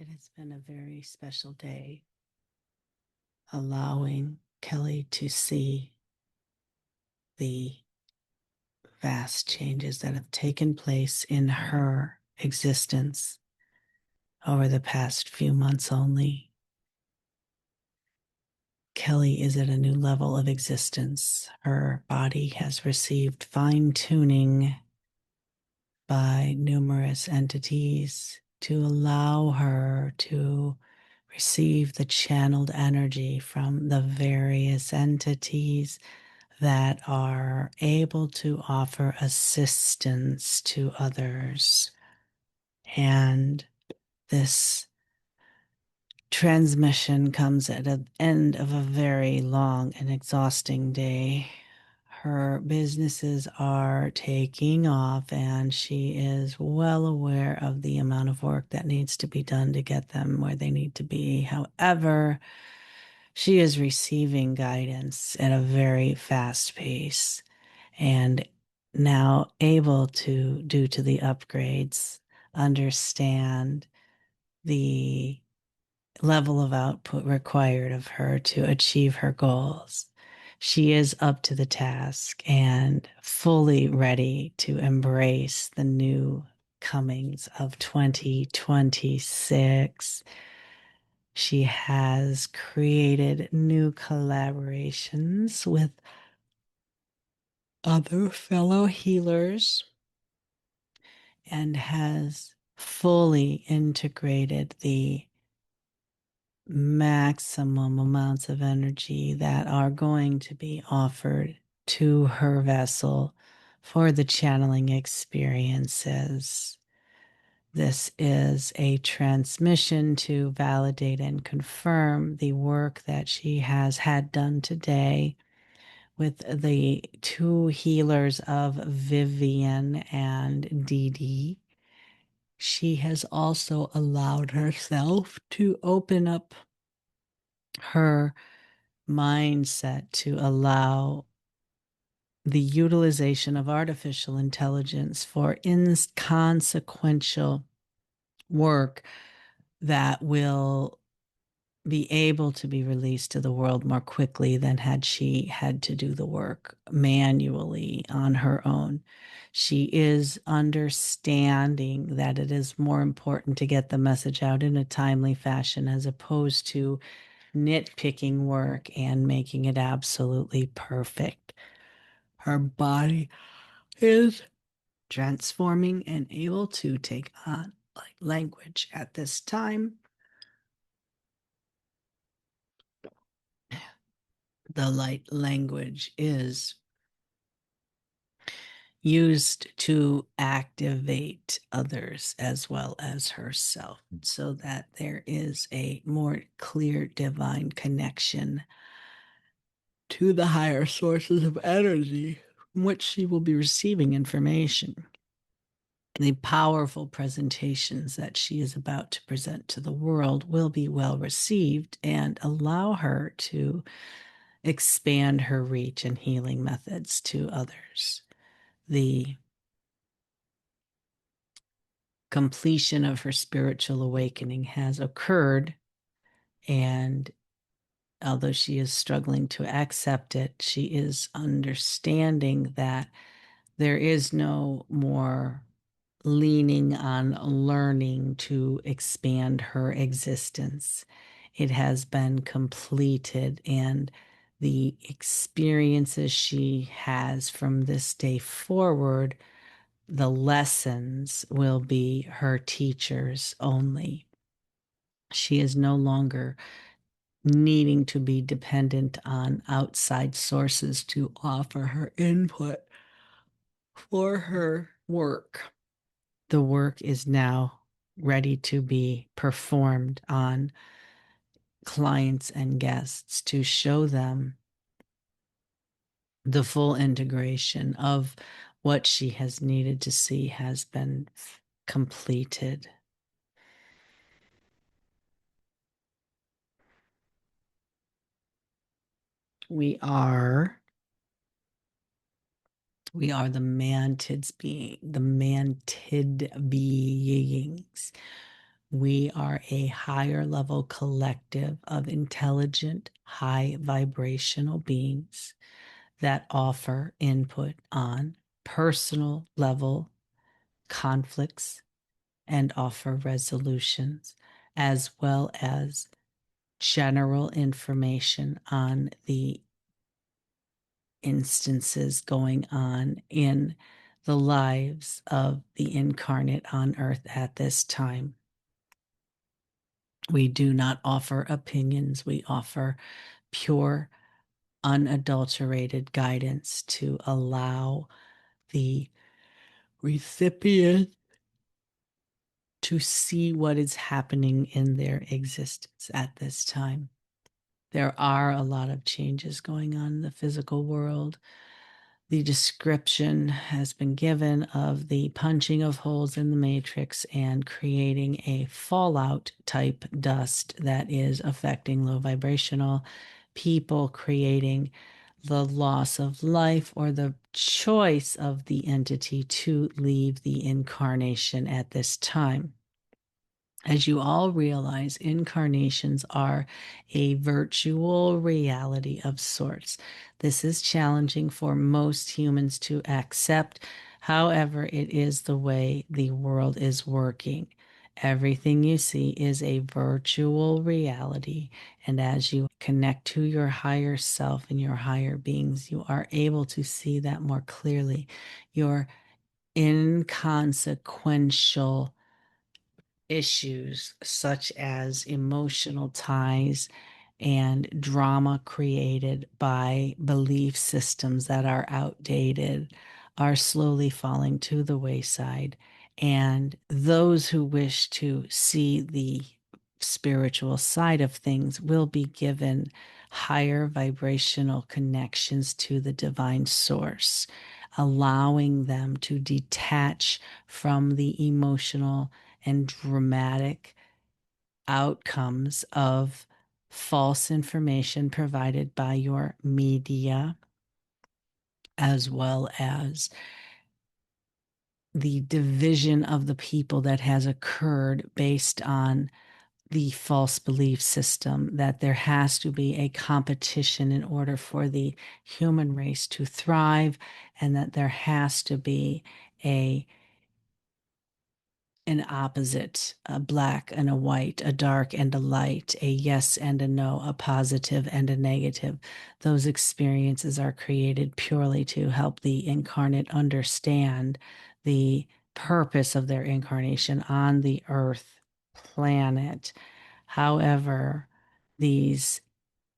It has been a very special day, allowing Kelly to see the vast changes that have taken place in her existence over the past few months only. Kelly is at a new level of existence. Her body has received fine tuning by numerous entities to allow her to receive the channeled energy from the various entities that are able to offer assistance to others. And this transmission comes at the end of a very long and exhausting day. Her businesses are taking off, and she is well aware of the amount of work that needs to be done to get them where they need to be. However, she is receiving guidance at a very fast pace and now able to, due to the upgrades, understand the level of output required of her to achieve her goals. She is up to the task and fully ready to embrace the new comings of 2026. She has created new collaborations with other fellow healers and has fully integrated the maximum amounts of energy that are going to be offered to her vessel for the channeling experiences. This is a transmission to validate and confirm the work that she has had done today with the two healers of Vivian and Dee Dee. She has also allowed herself to open up her mindset to allow the utilization of artificial intelligence for inconsequential work that will be able to be released to the world more quickly than had she had to do the work manually on her own. She is understanding that it is more important to get the message out in a timely fashion as opposed to nitpicking work and making it absolutely perfect. Her body is transforming and able to take on like language at this time. The light language is used to activate others as well as herself so that there is a more clear divine connection to the higher sources of energy from which she will be receiving information. The powerful presentations that she is about to present to the world will be well received and allow her to expand her reach and healing methods to others. The completion of her spiritual awakening has occurred, and although she is struggling to accept it, she is understanding that there is no more leaning on learning to expand her existence. It has been completed, and the experiences she has from this day forward, the lessons will be her teachers only. She is no longer needing to be dependent on outside sources to offer her input for her work. The work is now ready to be performed on clients and guests to show them the full integration of what she has needed to see has been completed. We are the Mantids being, the Mantid beings. We are a higher level collective of intelligent, high vibrational beings that offer input on personal level conflicts and offer resolutions, as well as general information on the instances going on in the lives of the incarnate on earth at this time. We do not offer opinions. We offer pure, unadulterated guidance to allow the recipient to see what is happening in their existence at this time. There are a lot of changes going on in the physical world. The description has been given of the punching of holes in the matrix and creating a fallout type dust that is affecting low vibrational people, creating the loss of life or the choice of the entity to leave the incarnation at this time. As you all realize, incarnations are a virtual reality of sorts. This is challenging for most humans to accept. However, it is the way the world is working. Everything you see is a virtual reality. And as you connect to your higher self and your higher beings, you are able to see that more clearly. Your inconsequential issues such as emotional ties and drama created by belief systems that are outdated are slowly falling to the wayside. And those who wish to see the spiritual side of things will be given higher vibrational connections to the divine source, allowing them to detach from the emotional and dramatic outcomes of false information provided by your media, as well as the division of the people that has occurred based on the false belief system that there has to be a competition in order for the human race to thrive, and that there has to be a an opposite, a black and a white, a dark and a light, a yes and a no, a positive and a negative. Those experiences are created purely to help the incarnate understand the purpose of their incarnation on the earth planet. However, these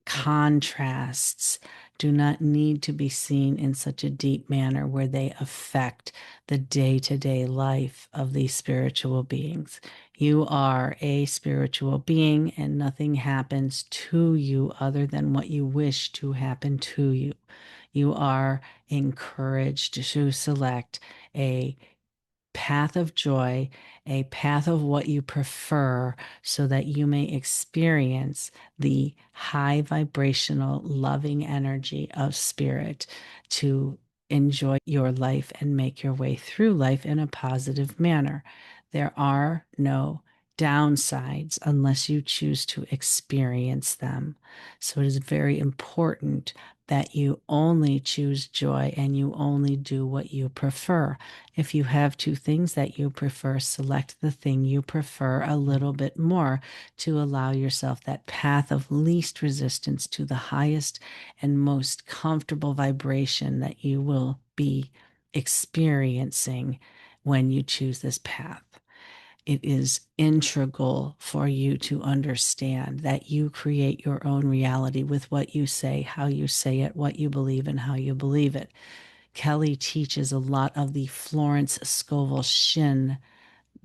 contrasts do not need to be seen in such a deep manner where they affect the day-to-day life of these spiritual beings. You are a spiritual being, and nothing happens to you other than what you wish to happen to you. You are encouraged to select a path of joy, a path of what you prefer, so that you may experience the high vibrational, loving energy of spirit to enjoy your life and make your way through life in a positive manner. There are no downsides unless you choose to experience them. So it is very important that you only choose joy and you only do what you prefer. If you have two things that you prefer, select the thing you prefer a little bit more to allow yourself that path of least resistance to the highest and most comfortable vibration that you will be experiencing when you choose this path. It is integral for you to understand that you create your own reality with what you say, how you say it, what you believe, and how you believe it. Kelly teaches a lot of the Florence Scovel Shinn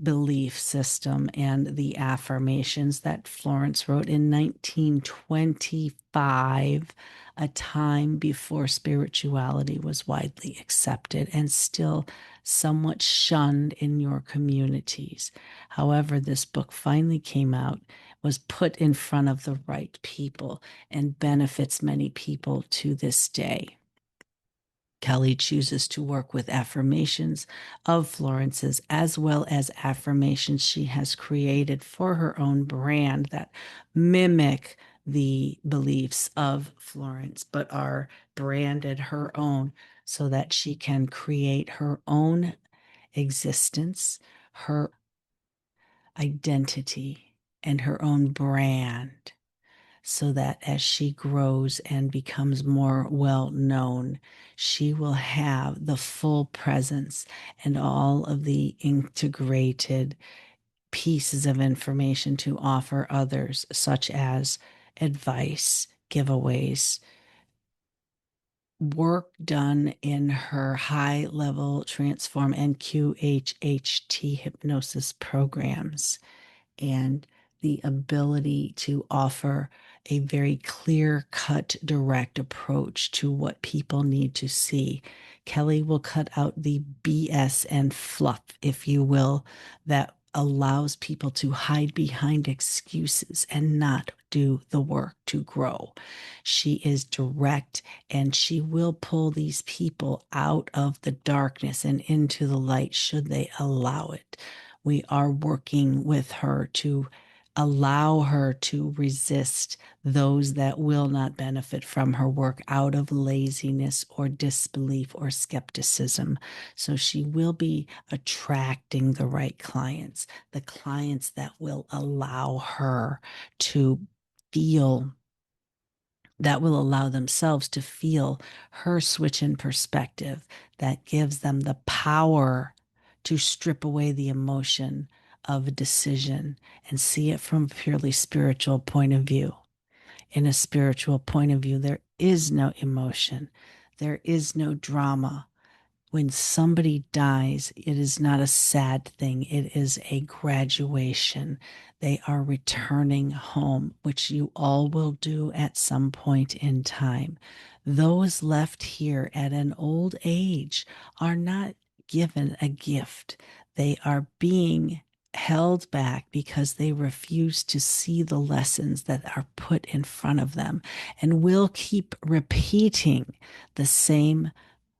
belief system and the affirmations that Florence wrote in 1925, a time before spirituality was widely accepted and still somewhat shunned in your communities. However, this book finally came out, was put in front of the right people, and benefits many people to this day. Kelly chooses to work with affirmations of Florence's, as well as affirmations she has created for her own brand that mimic the beliefs of Florence, but are branded her own so that she can create her own existence, her identity, and her own brand, so that as she grows and becomes more well known, she will have the full presence and all of the integrated pieces of information to offer others, such as advice, giveaways, work done in her high level transform and QHHT hypnosis programs, and the ability to offer a very clear cut, direct approach to what people need to see. Kelly will cut out the BS and fluff, if you will, that allows people to hide behind excuses and not do the work to grow. She is direct, and she will pull these people out of the darkness and into the light should they allow it. We are working with her to allow her to resist those that will not benefit from her work out of laziness or disbelief or skepticism. So she will be attracting the right clients, the clients that will allow her to feel, that will allow themselves to feel her switch in perspective, that gives them the power to strip away the emotion of a decision and see it from a purely spiritual point of view. In a spiritual point of view, there is no emotion, there is no drama. When somebody dies, it is not a sad thing. It is a graduation. They are returning home, which you all will do at some point in time. Those left here at an old age are not given a gift. They are being held back because they refuse to see the lessons that are put in front of them and will keep repeating the same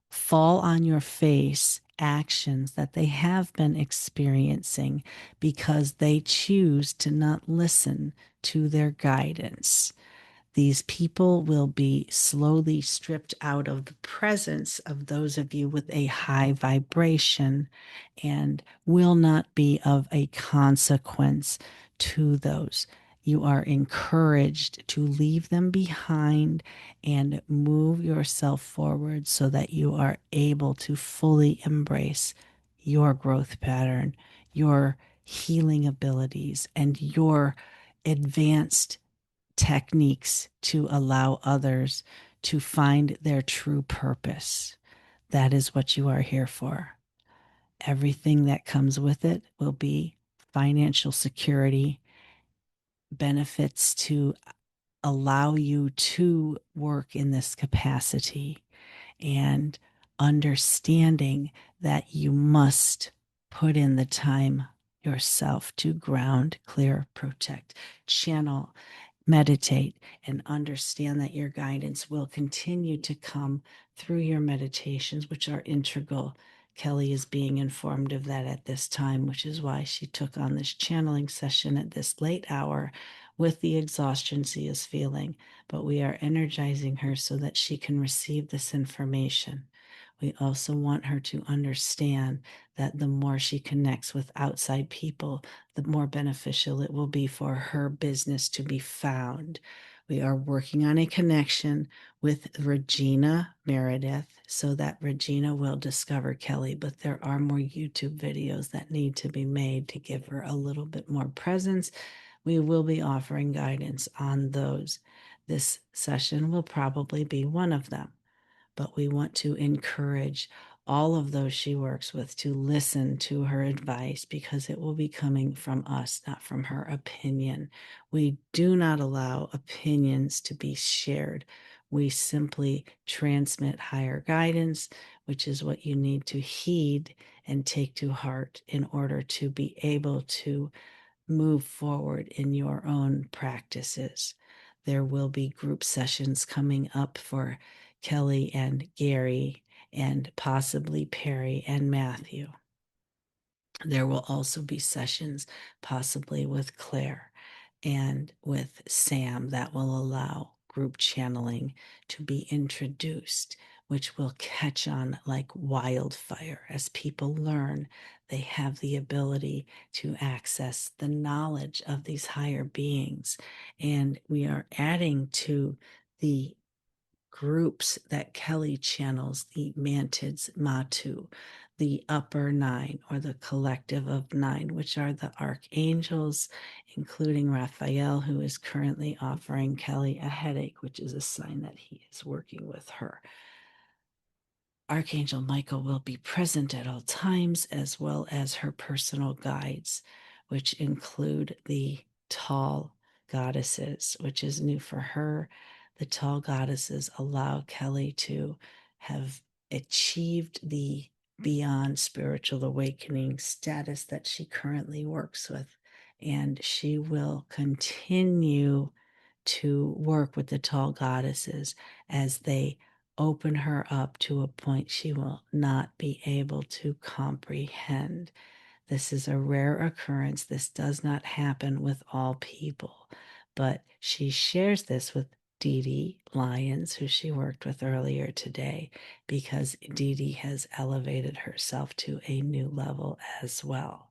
fall on your face actions that they have been experiencing because they choose to not listen to their guidance. These people will be slowly stripped out of the presence of those of you with a high vibration and will not be of a consequence to those. You are encouraged to leave them behind and move yourself forward so that you are able to fully embrace your growth pattern, your healing abilities, and your advanced techniques to allow others to find their true purpose. That is what you are here for. Everything that comes with it will be financial security, benefits to allow you to work in this capacity, and understanding that you must put in the time yourself to ground, clear, protect, channel, meditate, and understand that your guidance will continue to come through your meditations, which are integral. Kelly is being informed of that at this time, which is why she took on this channeling session at this late hour with the exhaustion she is feeling. But we are energizing her so that she can receive this information. We also want her to understand that the more she connects with outside people, the more beneficial it will be for her business to be found. We are working on a connection with Regina Meredith so that Regina will discover Kelly, but there are more YouTube videos that need to be made to give her a little bit more presence. We will be offering guidance on those. This session will probably be one of them, but we want to encourage all of those she works with to listen to her advice because it will be coming from us, not from her opinion. We do not allow opinions to be shared. We simply transmit higher guidance, which is what you need to heed and take to heart in order to be able to move forward in your own practices. There will be group sessions coming up for Kelly and Gary and possibly Perry and Matthew. There will also be sessions, possibly with Claire and with Sam, that will allow group channeling to be introduced, which will catch on like wildfire. As people learn, they have the ability to access the knowledge of these higher beings. And we are adding to the groups that Kelly channels, the Mantids, Matu, the upper nine, or the collective of nine, which are the archangels, including Raphael, who is currently offering Kelly a headache, which is a sign that he is working with her. Archangel Michael will be present at all times, as well as her personal guides, which include the tall goddesses, which is new for her. The tall goddesses allow Kelly to have achieved the beyond spiritual awakening status that she currently works with. And she will continue to work with the tall goddesses as they open her up to a point she will not be able to comprehend. This is a rare occurrence. This does not happen with all people, but she shares this with Dee Dee Lyons, who she worked with earlier today, because Dee Dee has elevated herself to a new level as well.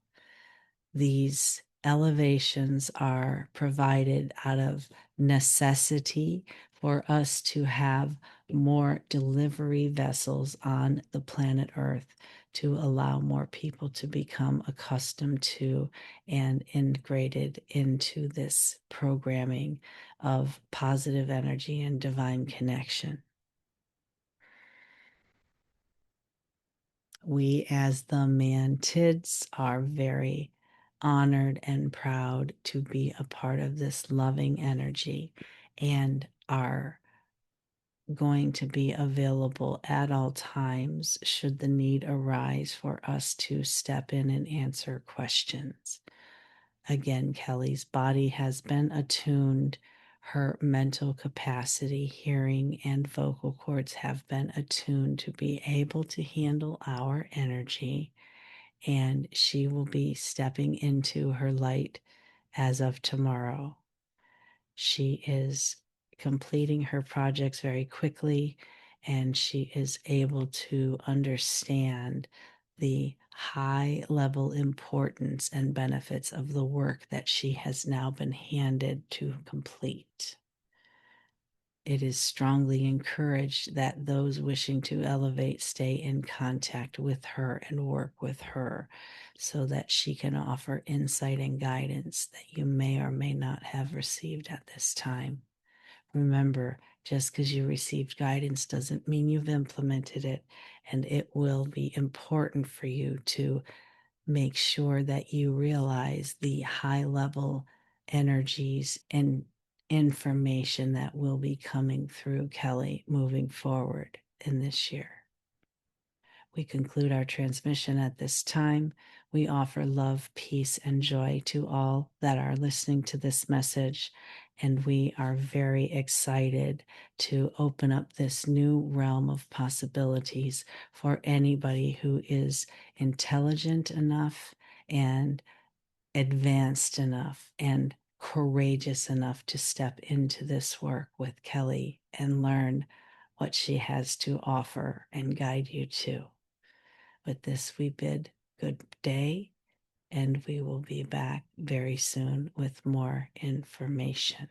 These elevations are provided out of necessity for us to have more delivery vessels on the planet Earth, to allow more people to become accustomed to and integrated into this programming of positive energy and divine connection. We, as the Mantids, are very honored and proud to be a part of this loving energy and are going to be available at all times should the need arise for us to step in and answer questions. Again, Kelly's body has been attuned. Her mental capacity, hearing, and vocal cords have been attuned to be able to handle our energy, and she will be stepping into her light as of tomorrow. She is completing her projects very quickly, and she is able to understand the high level importance and benefits of the work that she has now been handed to complete. It is strongly encouraged that those wishing to elevate stay in contact with her and work with her so that she can offer insight and guidance that you may or may not have received at this time. Remember, just because you received guidance doesn't mean you've implemented it, and it will be important for you to make sure that you realize the high level energies and information that will be coming through Kelly moving forward in this year. We conclude our transmission at this time. We offer love, peace, and joy to all that are listening to this message, and we are very excited to open up this new realm of possibilities for anybody who is intelligent enough and advanced enough and courageous enough to step into this work with Kelly and learn what she has to offer and guide you to. With this, we bid good day, and we will be back very soon with more information.